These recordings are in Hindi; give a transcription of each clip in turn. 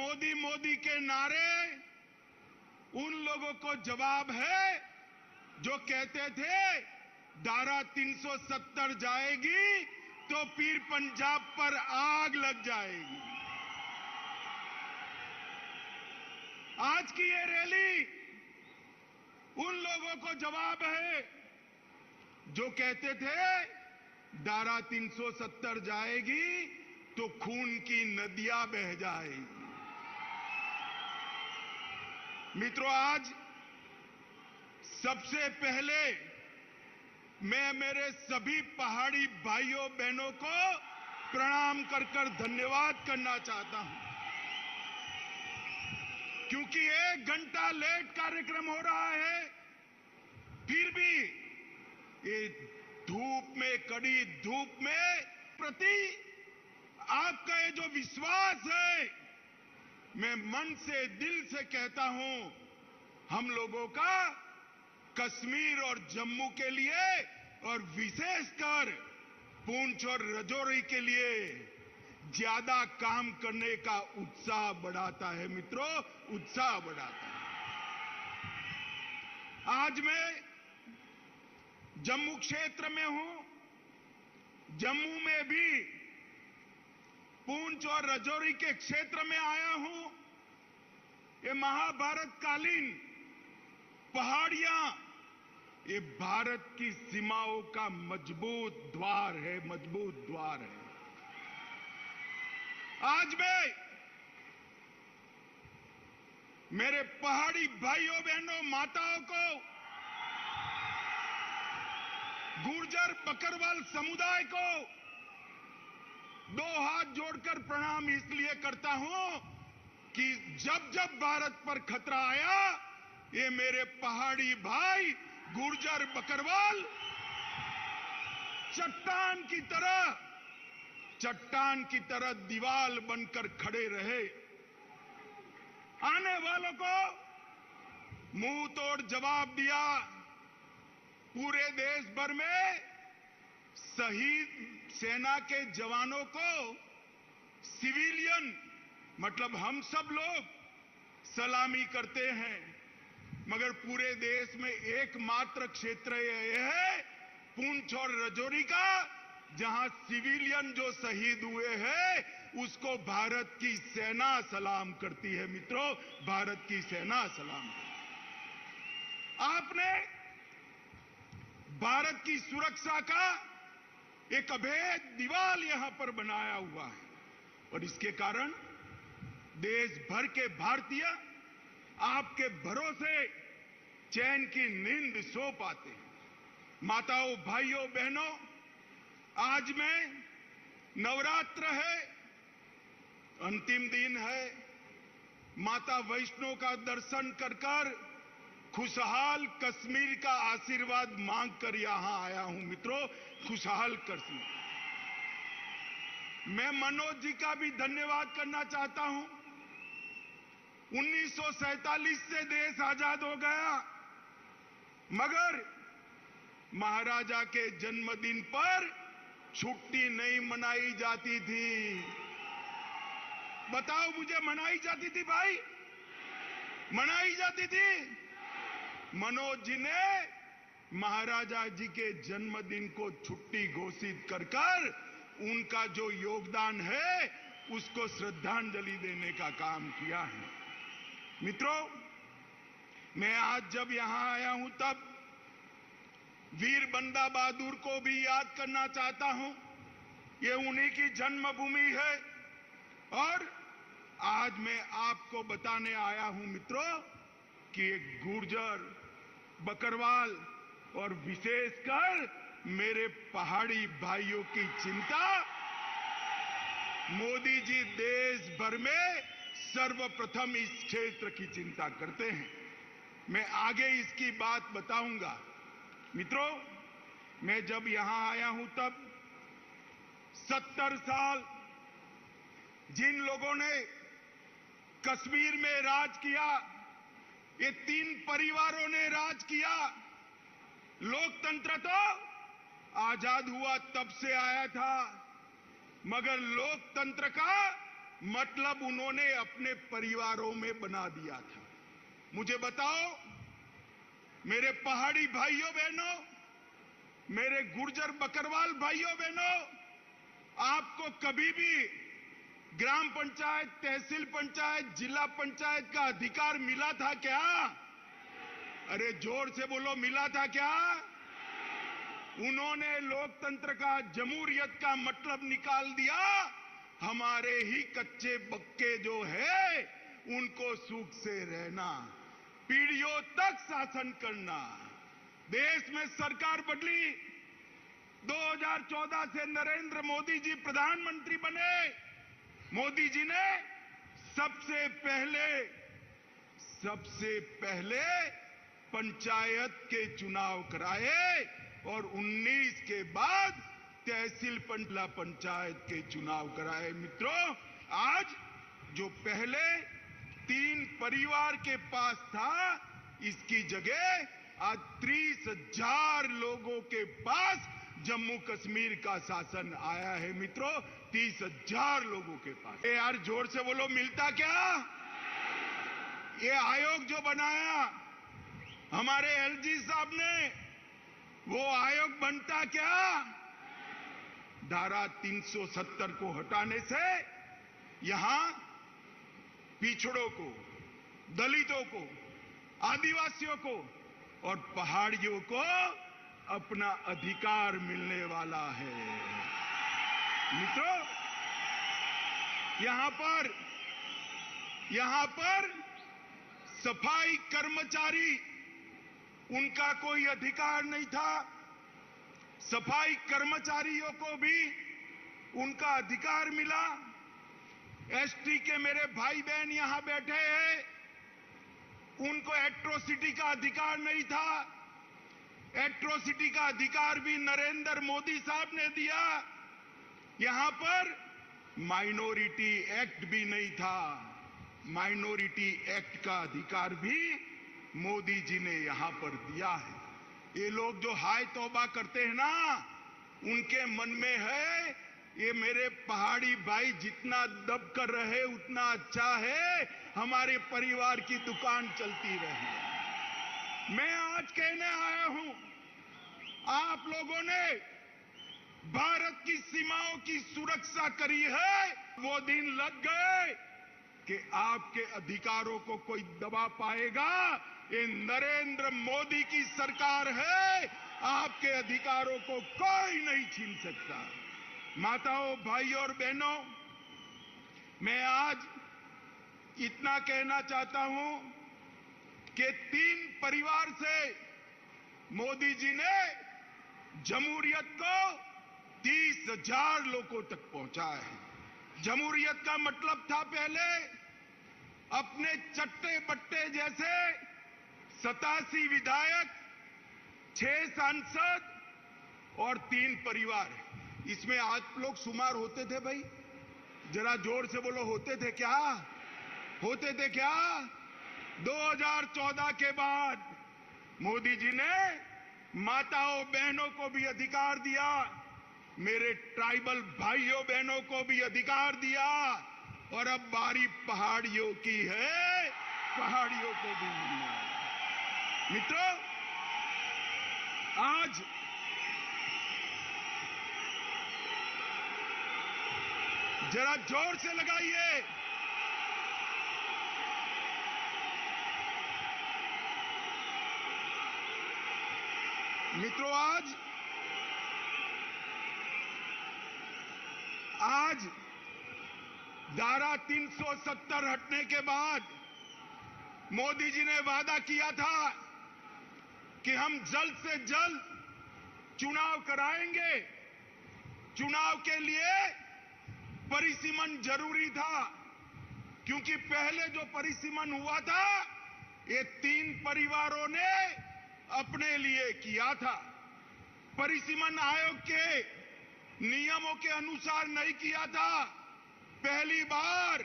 मोदी मोदी के नारे उन लोगों को जवाब है जो कहते थे धारा 370 जाएगी तो फिर पंजाब पर आग लग जाएगी। आज की ये रैली उन लोगों को जवाब है जो कहते थे धारा 370 जाएगी तो खून की नदियां बह जाएगी। मित्रों, आज सबसे पहले मैं मेरे सभी पहाड़ी भाइयों बहनों को प्रणाम कर धन्यवाद करना चाहता हूं, क्योंकि 1 घंटा लेट कार्यक्रम हो रहा है, फिर भी ये धूप में, कड़ी धूप में प्रति आपका ये जो विश्वास है, मैं मन से, दिल से कहता हूं, हम लोगों का कश्मीर और जम्मू के लिए और विशेषकर पुंछ और राजौरी के लिए ज्यादा काम करने का उत्साह बढ़ाता है। मित्रों, उत्साह बढ़ाता है। आज मैं जम्मू क्षेत्र में हूं। जम्मू में भी पुंछ और राजौरी के क्षेत्र में आया हूं। ये महाभारत कालीन पहाड़ियां ये भारत की सीमाओं का मजबूत द्वार है, मजबूत द्वार है। आज मैं मेरे पहाड़ी भाइयों बहनों माताओं को, गुर्जर बकरवाल समुदाय को 2 हाथ जोड़कर प्रणाम इसलिए करता हूं कि जब जब भारत पर खतरा आया, ये मेरे पहाड़ी भाई गुर्जर बकरवाल चट्टान की तरह दीवार बनकर खड़े रहे। आने वालों को मुंह तोड़ जवाब दिया। पूरे देश भर में शहीद सेना के जवानों को सिविलियन, मतलब हम सब लोग सलामी करते हैं, मगर पूरे देश में एकमात्र क्षेत्र यह है पुंछ और राजौरी का, जहां सिविलियन जो शहीद हुए हैं उसको भारत की सेना सलाम करती है। मित्रों, भारत की सेना सलाम करती है। आपने भारत की सुरक्षा का एक अभेद दीवार यहां पर बनाया हुआ है और इसके कारण देश भर के भारतीय आपके भरोसे चैन की नींद सो पाते हैं। माताओं, भाइयों, बहनों, आज में नवरात्र है, अंतिम दिन है। माता वैष्णो का दर्शन कर खुशहाल कश्मीर का आशीर्वाद मांगकर यहां आया हूं। मित्रों, खुशहाल कश्मीर। मैं मनोज जी का भी धन्यवाद करना चाहता हूं। 1947 से देश आजाद हो गया, मगर महाराजा के जन्मदिन पर छुट्टी नहीं मनाई जाती थी। बताओ मुझे, मनाई जाती थी भाई? मनाई जाती थी? मनोज जी ने महाराजा जी के जन्मदिन को छुट्टी घोषित कर उनका जो योगदान है उसको श्रद्धांजलि देने का काम किया है। मित्रों, मैं आज जब यहां आया हूं तब वीर बंदा बहादुर को भी याद करना चाहता हूं। ये उन्हीं की जन्मभूमि है और आज मैं आपको बताने आया हूं मित्रों कि एक गुर्जर, बकरवाल और विशेषकर मेरे पहाड़ी भाइयों की चिंता मोदी जी देश भर में सर्वप्रथम इस क्षेत्र की चिंता करते हैं। मैं आगे इसकी बात बताऊंगा। मित्रों, मैं जब यहां आया हूं तब 70 साल जिन लोगों ने कश्मीर में राज किया, ये 3 परिवारों ने राज किया। लोकतंत्र तो आजाद हुआ तब से आया था, मगर लोकतंत्र का मतलब उन्होंने अपने परिवारों में बना दिया था। मुझे बताओ मेरे पहाड़ी भाइयों बहनों, मेरे गुर्जर बकरवाल भाइयों बहनों, आपको कभी भी ग्राम पंचायत, तहसील पंचायत, जिला पंचायत का अधिकार मिला था क्या? अरे जोर से बोलो, मिला था क्या? उन्होंने लोकतंत्र का, जमहूरियत का मतलब निकाल दिया। हमारे ही कच्चे बक्के जो है उनको सुख से रहना, पीढ़ियों तक शासन करना। देश में सरकार बदली, 2014 से नरेंद्र मोदी जी प्रधानमंत्री बने। मोदी जी ने सबसे पहले पंचायत के चुनाव कराए और 19 के बाद तहसील पंचायत के चुनाव कराए। मित्रों, आज जो पहले 3 परिवार के पास था, इसकी जगह आज 30,000 लोगों के पास जम्मू कश्मीर का शासन आया है। मित्रों, 30,000 लोगों के पास। यार जोर से बोलो, मिलता क्या? ये आयोग जो बनाया हमारे एलजी साहब ने, वो आयोग बनता क्या? धारा 370 को हटाने से यहां पिछड़ों को, दलितों को, आदिवासियों को और पहाड़ियों को अपना अधिकार मिलने वाला है। मित्रों, यहां पर सफाई कर्मचारी, उनका कोई अधिकार नहीं था। सफाई कर्मचारियों को भी उनका अधिकार मिला। एसटी के मेरे भाई बहन यहां बैठे हैं, उनको एट्रोसिटी का अधिकार नहीं था। एट्रोसिटी का अधिकार भी नरेंद्र मोदी साहब ने दिया। यहां पर माइनॉरिटी एक्ट भी नहीं था। माइनॉरिटी एक्ट का अधिकार भी मोदी जी ने यहां पर दिया है। ये लोग जो हाय तौबा करते हैं ना, उनके मन में है ये मेरे पहाड़ी भाई जितना दब कर रहे उतना अच्छा है, हमारे परिवार की दुकान चलती रहे। मैं आज कहने आया हूं, आप लोगों ने भारत की सीमाओं की सुरक्षा करी है, वो दिन लग गए कि आपके अधिकारों को कोई दबा पाएगा। ये नरेंद्र मोदी की सरकार है, आपके अधिकारों को कोई नहीं छीन सकता। माताओं, भाइयों और बहनों, मैं आज इतना कहना चाहता हूं कि 3 परिवार से मोदी जी ने जमहूरियत को 30,000 लोगों तक पहुंचाया है। जमहूरियत का मतलब था पहले अपने चट्टे बट्टे जैसे 87 विधायक, 6 सांसद और 3 परिवार। इसमें आप लोग शुमार होते थे भाई? जरा जोर से बोलो, होते थे क्या? होते थे क्या? 2014 के बाद मोदी जी ने माताओं बहनों को भी अधिकार दिया, मेरे ट्राइबल भाइयों बहनों को भी अधिकार दिया, और अब बारी पहाड़ियों की है, पहाड़ियों को भी मिलने वाला। मित्रों, आज जरा जोर से लगाइए। मित्रों, आज धारा 370 हटने के बाद मोदी जी ने वादा किया था कि हम जल्द से जल्द चुनाव कराएंगे। चुनाव के लिए परिसीमन जरूरी था, क्योंकि पहले जो परिसीमन हुआ था ये 3 परिवारों ने अपने लिए किया था। परिसीमन आयोग के नियमों के अनुसार नहीं किया था। पहली बार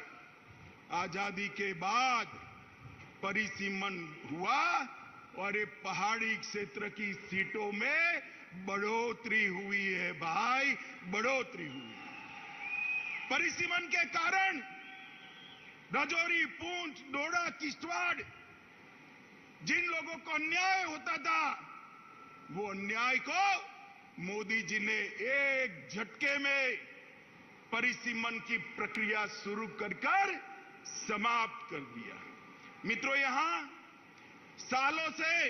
आजादी के बाद परिसीमन हुआ और ये पहाड़ी क्षेत्र की सीटों में बढ़ोतरी हुई है भाई, बढ़ोतरी हुई। परिसीमन के कारण राजौरी, पूंछ, डोडा, किश्तवाड़, जिन लोगों को अन्याय होता था, वो अन्याय को मोदी जी ने एक झटके में परिसीमन की प्रक्रिया शुरू कर समाप्त कर दिया। मित्रों, यहां सालों से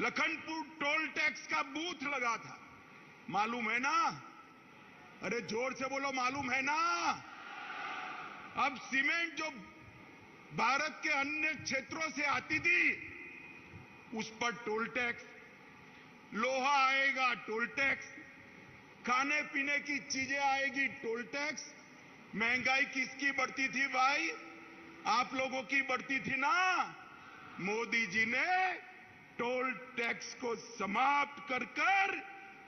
लखनपुर टोल टैक्स का बूथ लगा था, मालूम है ना? अरे जोर से बोलो, मालूम है ना? अब सीमेंट जो भारत के अन्य क्षेत्रों से आती थी, उस पर टोल टैक्स, लोहा आएगा टोल टैक्स, खाने पीने की चीजें आएगी टोल टैक्स। महंगाई किसकी बढ़ती थी भाई? आप लोगों की बढ़ती थी ना। मोदी जी ने टोल टैक्स को समाप्त कर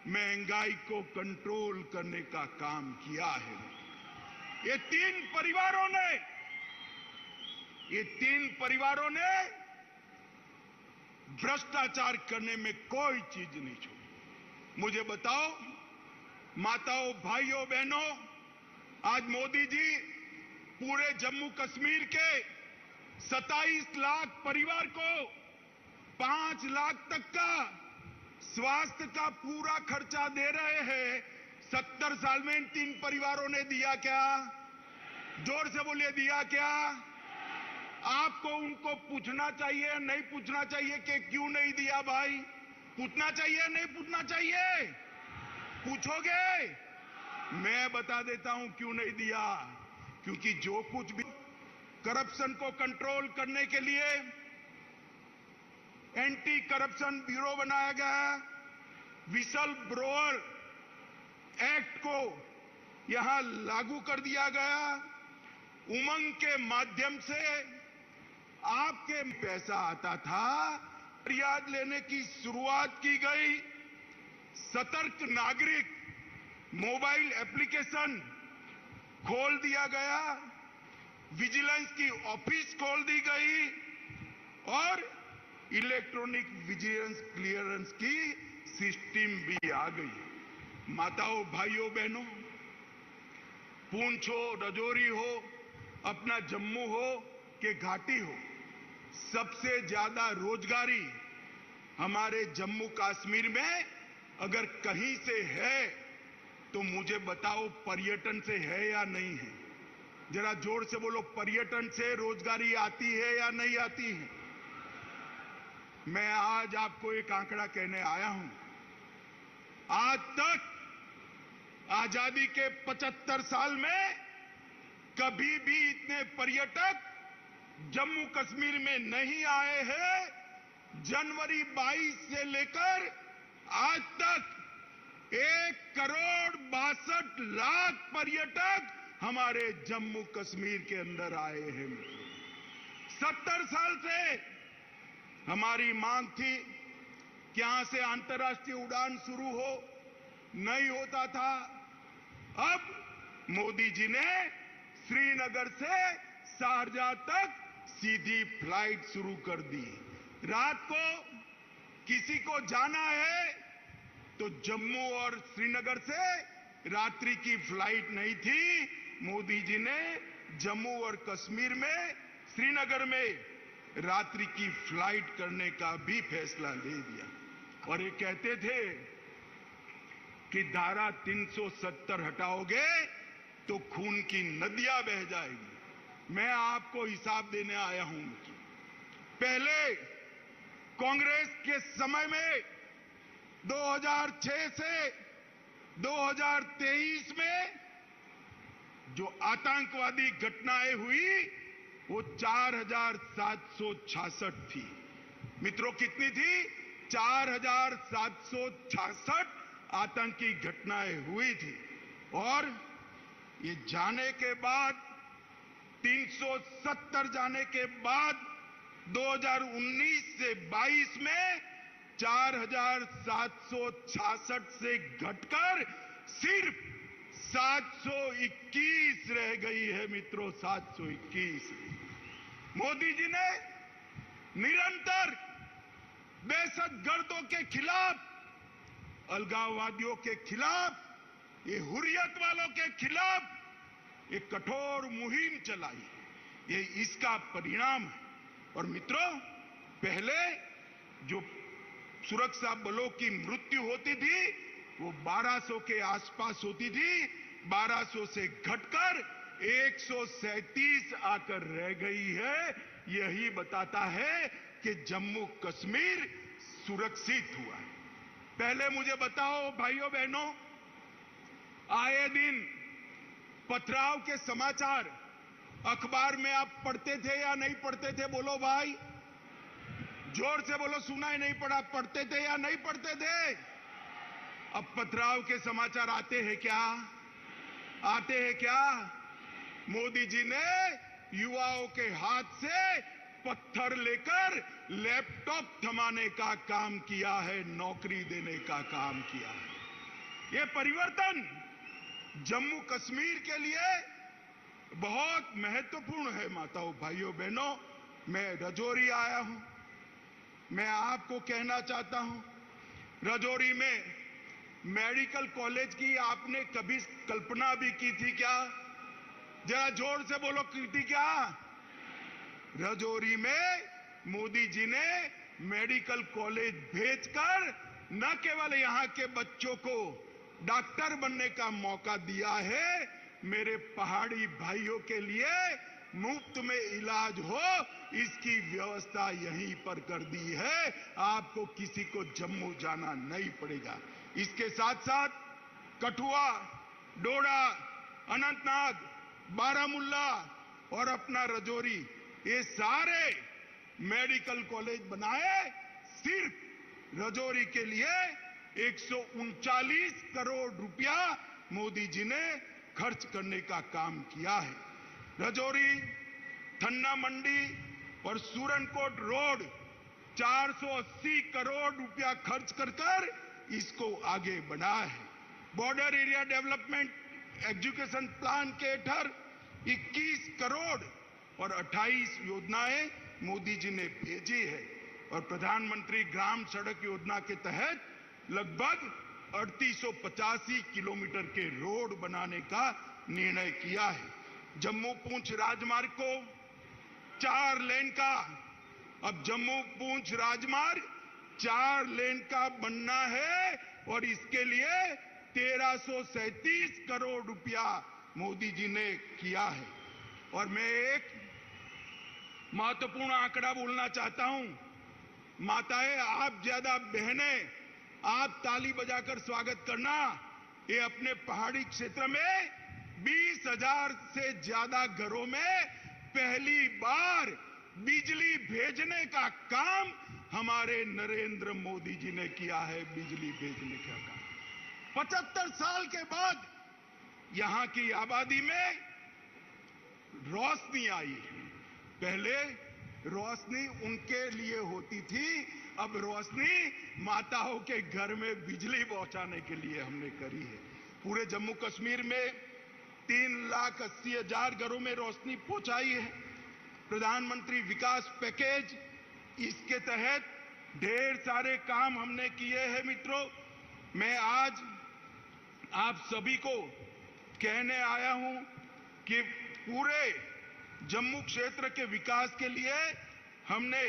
महंगाई को कंट्रोल करने का काम किया है। ये तीन परिवारों ने भ्रष्टाचार करने में कोई चीज नहीं छोड़ी। मुझे बताओ माताओं, भाइयों, बहनों, आज मोदी जी पूरे जम्मू कश्मीर के 27 लाख परिवार को 5 लाख तक का स्वास्थ्य का पूरा खर्चा दे रहे हैं। 70 साल में इन तीन परिवारों ने दिया क्या? जोर से बोलिए, दिया क्या? आपको उनको पूछना चाहिए, नहीं पूछना चाहिए कि क्यों नहीं दिया भाई? पूछना चाहिए, नहीं पूछना चाहिए? पूछोगे? मैं बता देता हूं क्यों नहीं दिया। क्योंकि जो कुछ भी करप्शन को कंट्रोल करने के लिए एंटी करप्शन ब्यूरो बनाया गया, विसल ब्रोअर एक्ट को यहां लागू कर दिया गया। उमंग के माध्यम से आपके पैसा आता था, फरियाद लेने की शुरुआत की गई। सतर्क नागरिक मोबाइल एप्लीकेशन खोल दिया गया, विजिलेंस की ऑफिस खोल दी गई और इलेक्ट्रॉनिक विजिलेंस क्लियरेंस की सिस्टम भी आ गई। माताओं, भाइयों, बहनों, पूंछ हो, राजौरी हो, अपना जम्मू हो कि घाटी हो, सबसे ज्यादा रोजगारी हमारे जम्मू कश्मीर में अगर कहीं से है तो मुझे बताओ, पर्यटन से है या नहीं है? जरा जोर से बोलो, पर्यटन से रोजगारी आती है या नहीं आती है? मैं आज आपको एक आंकड़ा कहने आया हूं। आज तक आजादी के 75 साल में कभी भी इतने पर्यटक जम्मू कश्मीर में नहीं आए हैं। जनवरी 22 से लेकर आज तक 1,62,00,000 पर्यटक हमारे जम्मू कश्मीर के अंदर आए हैं। 70 साल से हमारी मांग थी कि यहां से अंतर्राष्ट्रीय उड़ान शुरू हो, नहीं होता था। अब मोदी जी ने श्रीनगर से शारजाह तक सीधी फ्लाइट शुरू कर दी। रात को किसी को जाना है तो जम्मू और श्रीनगर से रात्रि की फ्लाइट नहीं थी। मोदी जी ने जम्मू और कश्मीर में, श्रीनगर में रात्रि की फ्लाइट करने का भी फैसला ले दिया। और ये कहते थे कि धारा 370 हटाओगे तो खून की नदियां बह जाएगी। मैं आपको हिसाब देने आया हूं। पहले कांग्रेस के समय में 2006 से 2023 में जो आतंकवादी घटनाएं हुई वो 4,766 थी। मित्रों, कितनी थी? 4,766 आतंकी घटनाएं हुई थी। और ये जाने के बाद 370 जाने के बाद 2019 से 22 में 4,766 से घटकर सिर्फ 721 रह गई है। मित्रों, 721। मोदी जी ने निरंतर दहशतगर्दों के खिलाफ, अलगाववादियों के खिलाफ, ये हुर्रियत वालों के खिलाफ एक कठोर मुहिम चलाई। ये इसका परिणाम है। और मित्रों, पहले जो सुरक्षा बलों की मृत्यु होती थी वो 1200 के आसपास होती थी, 1200 से घटकर 137 आकर रह गई है। यही बताता है कि जम्मू कश्मीर सुरक्षित हुआ है। पहले मुझे बताओ भाइयों बहनों, आए दिन पथराव के समाचार अखबार में आप पढ़ते थे या नहीं पढ़ते थे? बोलो भाई, जोर से बोलो, सुना ही नहीं पड़ा। पढ़ते थे या नहीं पढ़ते थे? अब पथराव के समाचार आते हैं क्या? आते हैं क्या? मोदी जी ने युवाओं के हाथ से पत्थर लेकर लैपटॉप थमाने का काम किया है, नौकरी देने का काम किया है। यह परिवर्तन जम्मू कश्मीर के लिए बहुत महत्वपूर्ण है। माताओं, भाइयों, बहनों, मैं रजौरी आया हूं। मैं आपको कहना चाहता हूं, रजौरी में मेडिकल कॉलेज की आपने कभी कल्पना भी की थी क्या? जरा जोर से बोलो, की थी क्या? रजौरी में मोदी जी ने मेडिकल कॉलेज भेजकर न केवल यहां के बच्चों को डॉक्टर बनने का मौका दिया है, मेरे पहाड़ी भाइयों के लिए मुफ्त में इलाज हो इसकी व्यवस्था यहीं पर कर दी है। आपको किसी को जम्मू जाना नहीं पड़ेगा। इसके साथ साथ कठुआ, डोडा, अनंतनाग, बारामुल्ला और अपना रजौरी, ये सारे मेडिकल कॉलेज बनाए सिर्फ रजौरी के लिए 139 करोड़ रुपया मोदी जी ने खर्च करने का काम किया है। रजौरी, थन्ना मंडी और सूरनकोट रोड 480 करोड़ रुपया खर्च कर इसको आगे बढ़ाया है। Border area development education plan के तहत 21 करोड़ और 28 योजनाएं मोदी जी ने भेजी है और प्रधानमंत्री ग्राम सड़क योजना के तहत लगभग 3885 किलोमीटर के रोड बनाने का निर्णय किया है। जम्मू पूंछ राजमार्ग को 4 लेन का, अब जम्मू पूंछ राजमार्ग 4 लेन का बनना है और इसके लिए 1337 करोड़ रुपया मोदी जी ने किया है। और मैं एक महत्वपूर्ण आंकड़ा बोलना चाहता हूं। माताएं, आप ज्यादा बहनें, आप ताली बजाकर स्वागत करना। ये अपने पहाड़ी क्षेत्र में 20,000 से ज्यादा घरों में पहली बार बिजली भेजने का काम हमारे नरेंद्र मोदी जी ने किया है। बिजली भेजने का काम 75 साल के बाद यहां की आबादी में रोशनी आई है। पहले रोशनी उनके लिए होती थी, अब रोशनी माताओं के घर में बिजली पहुंचाने के लिए हमने करी है। पूरे जम्मू कश्मीर में 3,80,000 घरों में रोशनी पहुंचाई है। प्रधानमंत्री विकास पैकेज, इसके तहत ढेर सारे काम हमने किए हैं। मित्रों, मैं आज आप सभी को कहने आया हूं कि पूरे जम्मू क्षेत्र के विकास के लिए हमने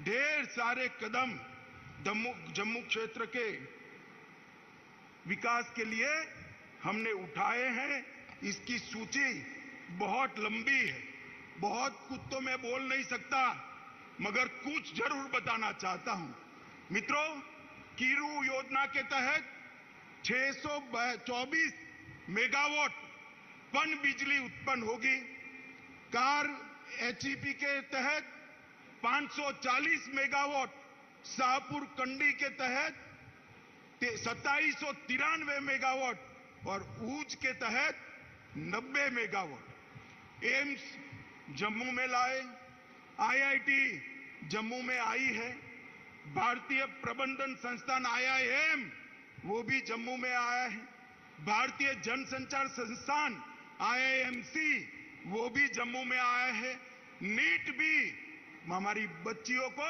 ढेर सारे कदम जम्मू क्षेत्र के विकास के लिए हमने उठाए हैं। इसकी सूची बहुत लंबी है, बहुत कुछ तो मैं बोल नहीं सकता, मगर कुछ जरूर बताना चाहता हूं। मित्रों, कीरू योजना के तहत 624 मेगावाट पन बिजली उत्पन्न होगी। कार एचईपी के तहत 540 मेगावाट, शाहपुर कंडी के तहत 2793 मेगावाट और ऊंच के तहत 90 मेगावाट। एम्स जम्मू में लाए, आईआईटी जम्मू में आई है, भारतीय प्रबंधन संस्थान IIM वो भी जम्मू में आया है, भारतीय जनसंचार संस्थान IIMC वो भी जम्मू में आया है, नीट भी, हमारी बच्चियों को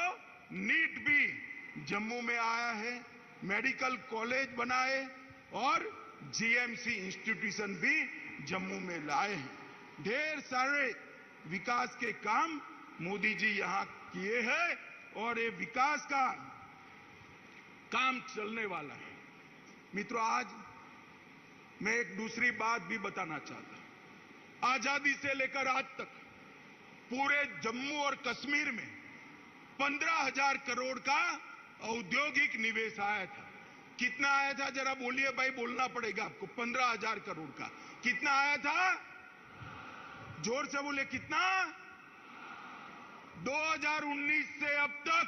नीट भी जम्मू में आया है, मेडिकल कॉलेज बनाए और GMC इंस्टीट्यूशन भी जम्मू में लाए हैं। ढेर सारे विकास के काम मोदी जी यहां किए हैं और ये विकास का काम चलने वाला है। मित्रों, आज मैं एक दूसरी बात भी बताना चाहता हूं। आजादी से लेकर आज तक पूरे जम्मू और कश्मीर में 15,000 करोड़ का औद्योगिक निवेश आया था। कितना आया था जरा बोलिए भाई, बोलना पड़ेगा आपको। 15,000 करोड़ का कितना आया था? जोर से बोले, कितना? 2019 से अब तक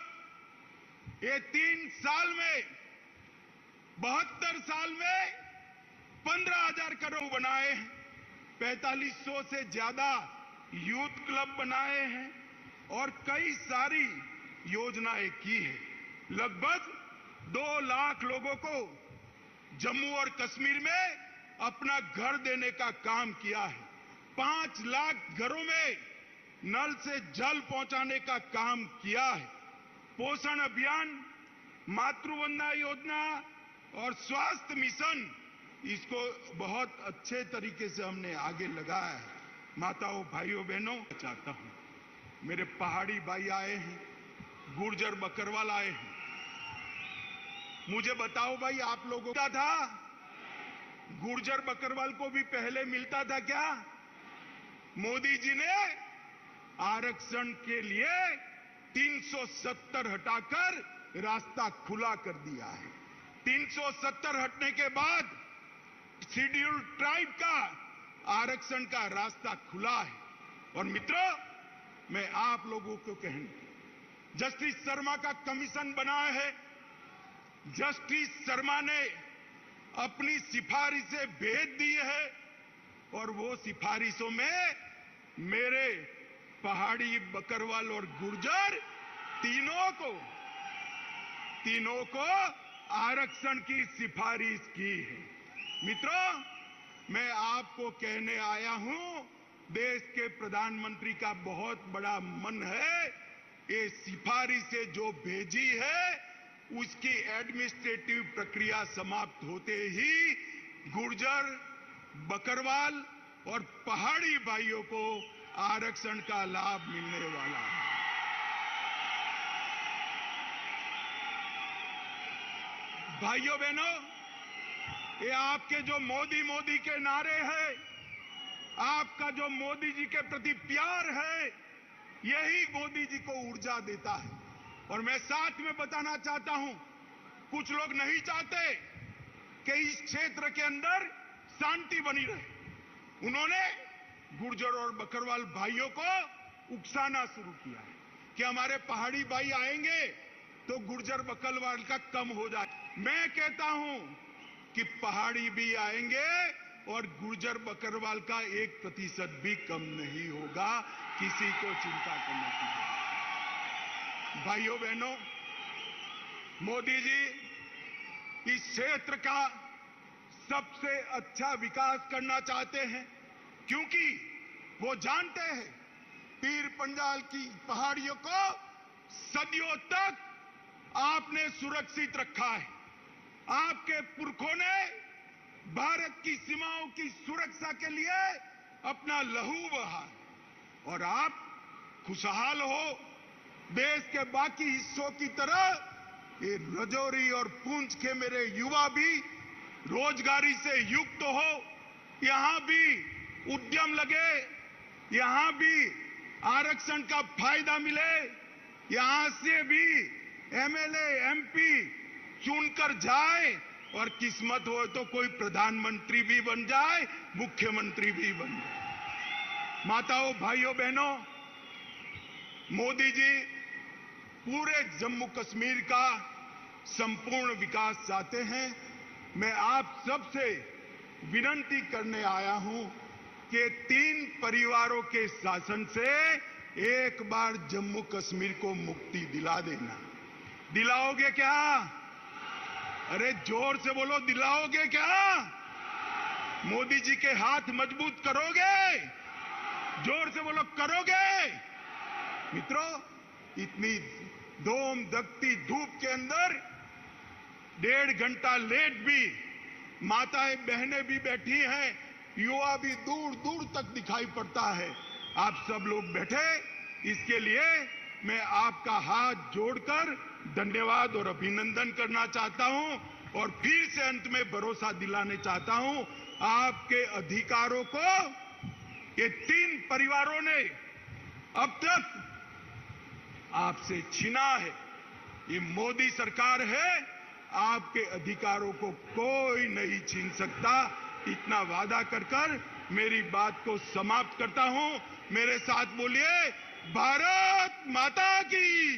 ये 3 साल में 72 साल में 15,000 करोड़ बनाए हैं। 4500 से ज्यादा यूथ क्लब बनाए हैं और कई सारी योजनाएं की है। लगभग 2 लाख लोगों को जम्मू और कश्मीर में अपना घर देने का काम किया है। 5 लाख घरों में नल से जल पहुंचाने का काम किया है। पोषण अभियान, मातृवंदना योजना और स्वास्थ्य मिशन, इसको बहुत अच्छे तरीके से हमने आगे लगाया है। माताओं, भाइयों, बहनों, चाहता हूं, मेरे पहाड़ी भाई आए हैं, गुर्जर बकरवाल आए हैं। मुझे बताओ भाई, आप लोगों का था? गुर्जर बकरवाल को भी पहले मिलता था क्या? मोदी जी ने आरक्षण के लिए 370 हटाकर रास्ता खुला कर दिया है। 370 हटने के बाद शेड्यूल्ड ट्राइब का आरक्षण का रास्ता खुला है। और मित्रों, मैं आप लोगों को कहूं, जस्टिस शर्मा का कमीशन बनाया है। जस्टिस शर्मा ने अपनी सिफारिशें भेज दी है और वो सिफारिशों में मेरे पहाड़ी, बकरवाल और गुर्जर तीनों को आरक्षण की सिफारिश की है। मित्रों, मैं आपको कहने आया हूं, देश के प्रधानमंत्री का बहुत बड़ा मन है। ये सिफारिशें जो भेजी है उसकी एडमिनिस्ट्रेटिव प्रक्रिया समाप्त होते ही गुर्जर, बकरवाल और पहाड़ी भाइयों को आरक्षण का लाभ मिलने वाला है। भाइयों बहनों, ये आपके जो मोदी के नारे हैं, आपका जो मोदी जी के प्रति प्यार है, यही मोदी जी को ऊर्जा देता है। और मैं साथ में बताना चाहता हूं, कुछ लोग नहीं चाहते कि इस क्षेत्र के अंदर शांति बनी रहे। उन्होंने गुर्जर और बकरवाल भाइयों को उकसाना शुरू किया है कि हमारे पहाड़ी भाई आएंगे तो गुर्जर बकरवाल का कम हो जाए। मैं कहता हूं कि पहाड़ी भी आएंगे और गुर्जर बकरवाल का 1% भी कम नहीं होगा। किसी को चिंता करने की जरूरत नहीं। भाइयों बहनों, मोदी जी इस क्षेत्र का सबसे अच्छा विकास करना चाहते हैं, क्योंकि वो जानते हैं पीर पंजाल की पहाड़ियों को सदियों तक आपने सुरक्षित रखा है। आपके पुरखों ने भारत की सीमाओं की सुरक्षा के लिए अपना लहू बहा और आप खुशहाल हो। देश के बाकी हिस्सों की तरह ये राजौरी और पुंछ के मेरे युवा भी रोजगारी से युक्त हो, यहां भी उद्यम लगे, यहां भी आरक्षण का फायदा मिले, यहां से भी एमएलए, एमपी चुनकर जाए और किस्मत हो तो कोई प्रधानमंत्री भी बन जाए, मुख्यमंत्री भी बन जाए। माताओं, भाइयों, बहनों, मोदी जी पूरे जम्मू कश्मीर का संपूर्ण विकास चाहते हैं। मैं आप सबसे विनती करने आया हूं कि 3 परिवारों के शासन से एक बार जम्मू कश्मीर को मुक्ति दिला देना। दिलाओगे क्या? अरे जोर से बोलो, दिलाओगे क्या? मोदी जी के हाथ मजबूत करोगे? जोर से बोलो, करोगे? मित्रों, इतनी धूम धकती धूप के अंदर 1.5 घंटा लेट भी माताएं बहनें भी बैठी हैं, युवा भी दूर दूर तक दिखाई पड़ता है। आप सब लोग बैठे, इसके लिए मैं आपका हाथ जोड़कर धन्यवाद और अभिनंदन करना चाहता हूं और फिर से अंत में भरोसा दिलाने चाहता हूं, आपके अधिकारों को ये 3 परिवारों ने अब तक आपसे छीना है। ये मोदी सरकार है, आपके अधिकारों को कोई नहीं छीन सकता। इतना वादा कर मेरी बात को समाप्त करता हूं। मेरे साथ बोलिए, भारत माता की।